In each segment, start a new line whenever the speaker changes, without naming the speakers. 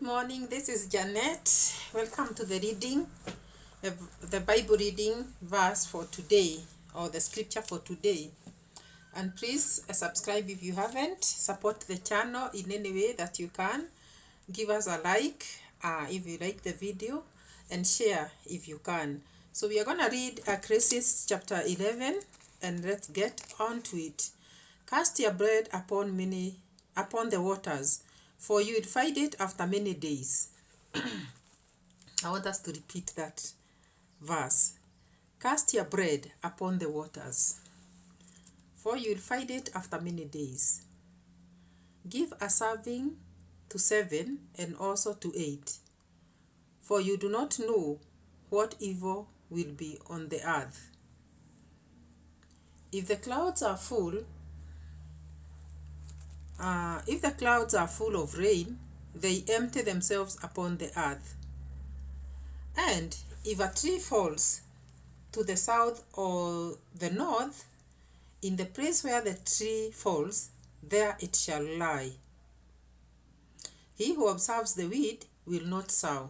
morning, this is Janet. Welcome to the reading, the Bible reading verse for today, or the scripture for today. And please subscribe if you haven't. Support the channel in any way that you can. Give us a like if you like the video, and share if you can. So we are going to read Ecclesiastes chapter 11, and let's get on to it. Cast your bread upon the waters, for you will find it after many days. I want us to repeat that verse. Cast your bread upon the waters, for you will find it after many days. Give a serving to 7 and also to 8, for you do not know what evil will be on the earth. If the clouds are full of rain, they empty themselves upon the earth. And if a tree falls to the south or the north, in the place where the tree falls, there it shall lie. He who observes the wind will not sow,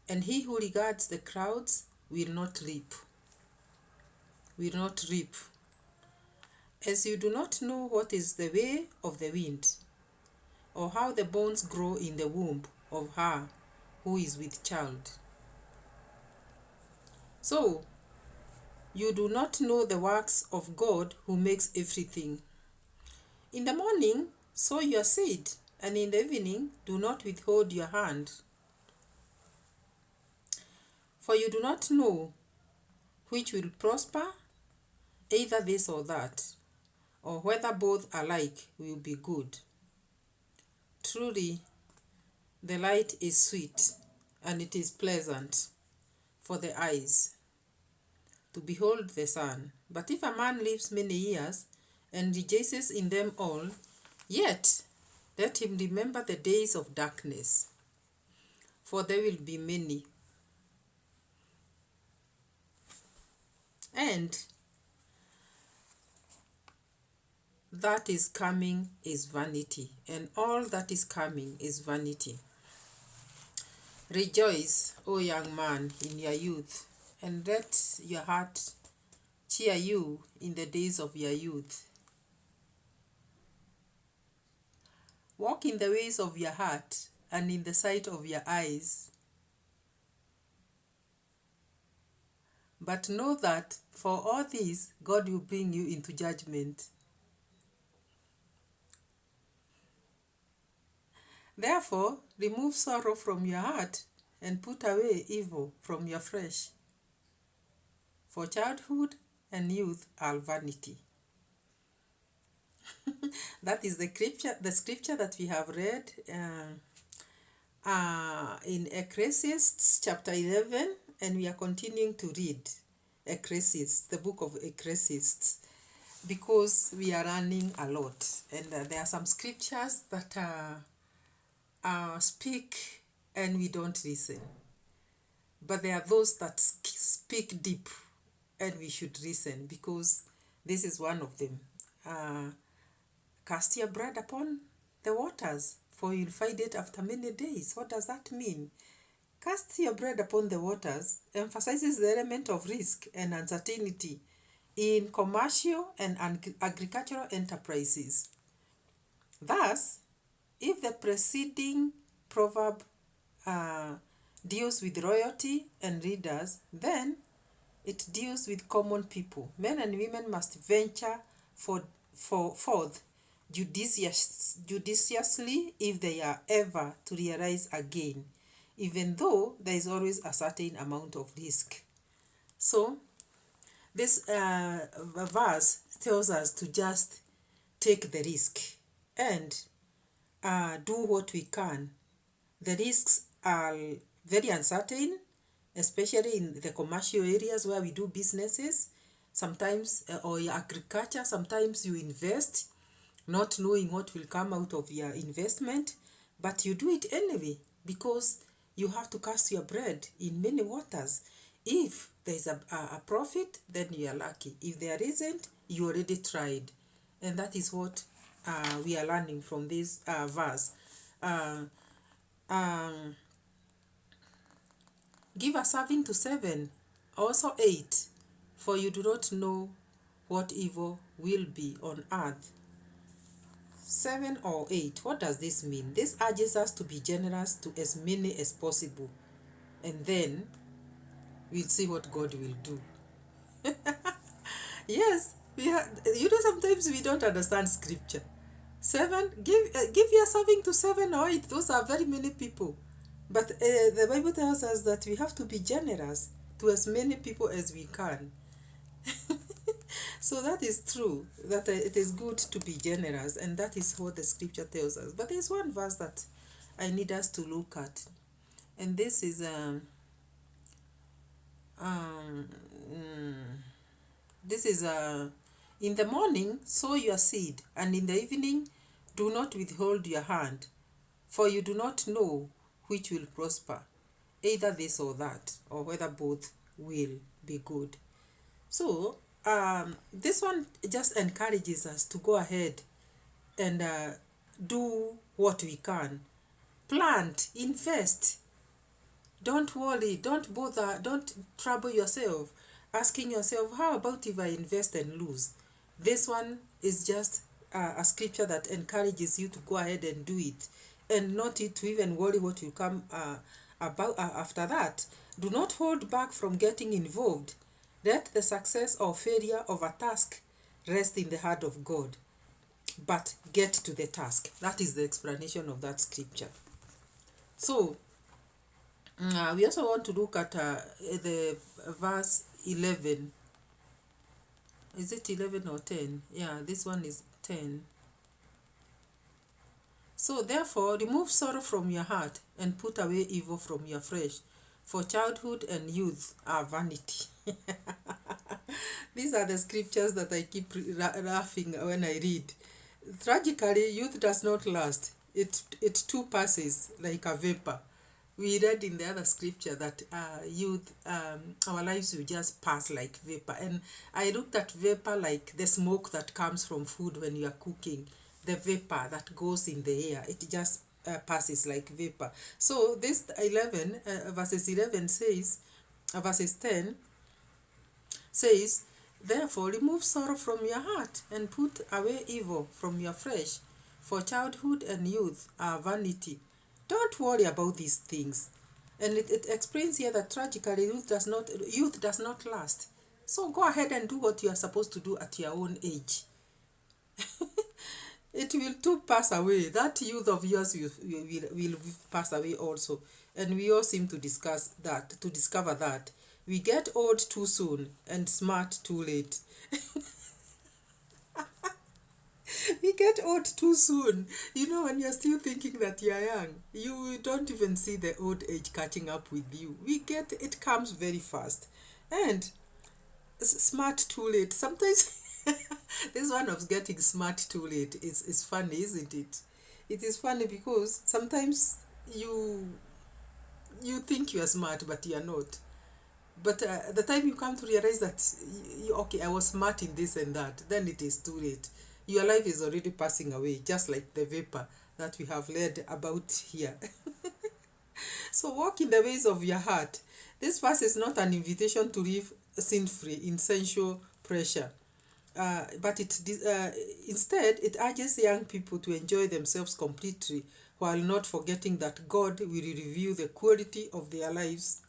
and he who regards the clouds will not reap. As you do not know what is the way of the wind, or how the bones grow in the womb of her who is with child. So, you do not know the works of God who makes everything. In the morning, sow your seed, and in the evening, do not withhold your hand. For you do not know which will prosper, either this or that, or whether both alike will be good. Truly, the light is sweet, and it is pleasant for the eyes to behold the sun. But if a man lives many years and rejoices in them all, yet let him remember the days of darkness, for there will be many. And that is coming is vanity, and all that is coming is vanity. Rejoice, O young man, in your youth, and let your heart cheer you in the days of your youth. Walk in the ways of your heart and in the sight of your eyes. But know that for all this, God will bring you into judgment. Therefore, remove sorrow from your heart and put away evil from your flesh. For childhood and youth are vanity. That is the scripture that we have read in Ecclesiastes chapter 11, and we are continuing to read Ecclesiastes, the book of Ecclesiastes, because we are learning a lot, and there are some scriptures that speak and we don't listen, but there are those that speak deep and we should listen, because this is one of them. Cast your bread upon the waters, for you'll find it after many days. What does that mean? Cast your bread upon the waters emphasizes the element of risk and uncertainty in commercial and agricultural enterprises. Thus, if the preceding proverb deals with royalty and leaders, then it deals with common people. Men and women must venture forth judiciously if they are ever to realize again, even though there is always a certain amount of risk. So, this verse tells us to just take the risk and do what we can. The risks are very uncertain, especially in the commercial areas where we do businesses. Sometimes, or agriculture, sometimes you invest not knowing what will come out of your investment, but you do it anyway because you have to cast your bread in many waters. If there is a profit, then you are lucky. If there isn't, you already tried. And that is what we are learning from this verse. uh, um, give a serving to 7, also 8, for you do not know what evil will be on earth. 7 or 8, what does this mean? This urges us to be generous to as many as possible, and then we'll see what God will do. Yes, sometimes we don't understand scripture. 7, give your serving to 7 or 8. Those are very many people. But the Bible tells us that we have to be generous to as many people as we can. So that is true, that it is good to be generous, and that is what the scripture tells us. But there's one verse that I need us to look at, and this is um, this is in the morning sow your seed, and in the evening do not withhold your hand, for you do not know which will prosper, either this or that, or whether both will be good. So this one just encourages us to go ahead and do what we can. Plant, invest. Don't worry, don't bother, don't trouble yourself asking yourself, how about if I invest and lose? This one is just a scripture that encourages you to go ahead and do it, and not to even worry what will come about after that. Do not hold back from getting involved. Let the success or failure of a task rest in the heart of God, but get to the task. That is the explanation of that scripture. So we also want to look at the verse 11. Is it 11 or 10? Yeah, this one is 10. So therefore, remove sorrow from your heart and put away evil from your flesh, for childhood and youth are vanity. These are the scriptures that I keep laughing when I read. Tragically, youth does not last. It too passes like a vapor. We read in the other scripture that youth, our lives will just pass like vapor. And I looked at vapor like the smoke that comes from food when you are cooking. The vapor that goes in the air, it just passes like vapor. So this 11, verses 11 says, verses 10 says, therefore remove sorrow from your heart and put away evil from your flesh, for childhood and youth are vanity. Don't worry about these things. And it explains here that tragically youth does not last. So go ahead and do what you are supposed to do at your own age. It will too pass away. That youth of yours will pass away also. And we all seem to discover that. We get old too soon and smart too late. We get old too soon. You know, when you're still thinking that you're young, you don't even see the old age catching up with you. It comes very fast. And smart too late. Sometimes this one of getting smart too late is funny, isn't it? It is funny because sometimes you think you are smart, but you are not. But the time you come to realize that, okay, I was smart in this and that, then it is too late. Your life is already passing away, just like the vapor that we have read about here. So walk in the ways of your heart. This verse is not an invitation to live sin-free in sensual pressure. But instead, it urges young people to enjoy themselves completely while not forgetting that God will review the quality of their lives.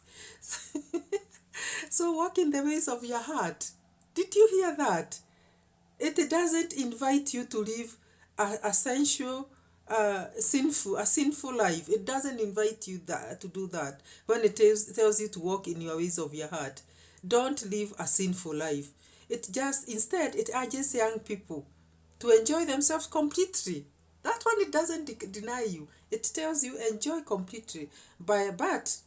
So walk in the ways of your heart. Did you hear that? It doesn't invite you to live a sensual, sinful life. It doesn't invite you to do that. When it tells you to walk in your ways of your heart, don't live a sinful life. Instead, it urges young people to enjoy themselves completely. That one, it doesn't deny you. It tells you enjoy completely. But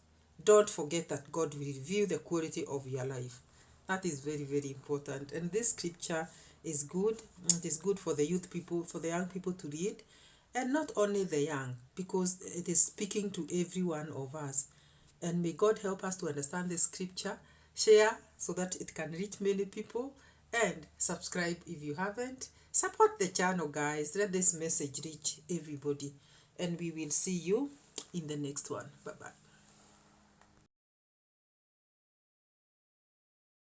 don't forget that God will review the quality of your life. That is very, very important. And this scripture is good. It is good for the youth people, for the young people to read. And not only the young, because it is speaking to every one of us. And may God help us to understand the scripture. Share so that it can reach many people. And subscribe if you haven't. Support the channel, guys. Let this message reach everybody. and we will see you in the next one. Bye bye.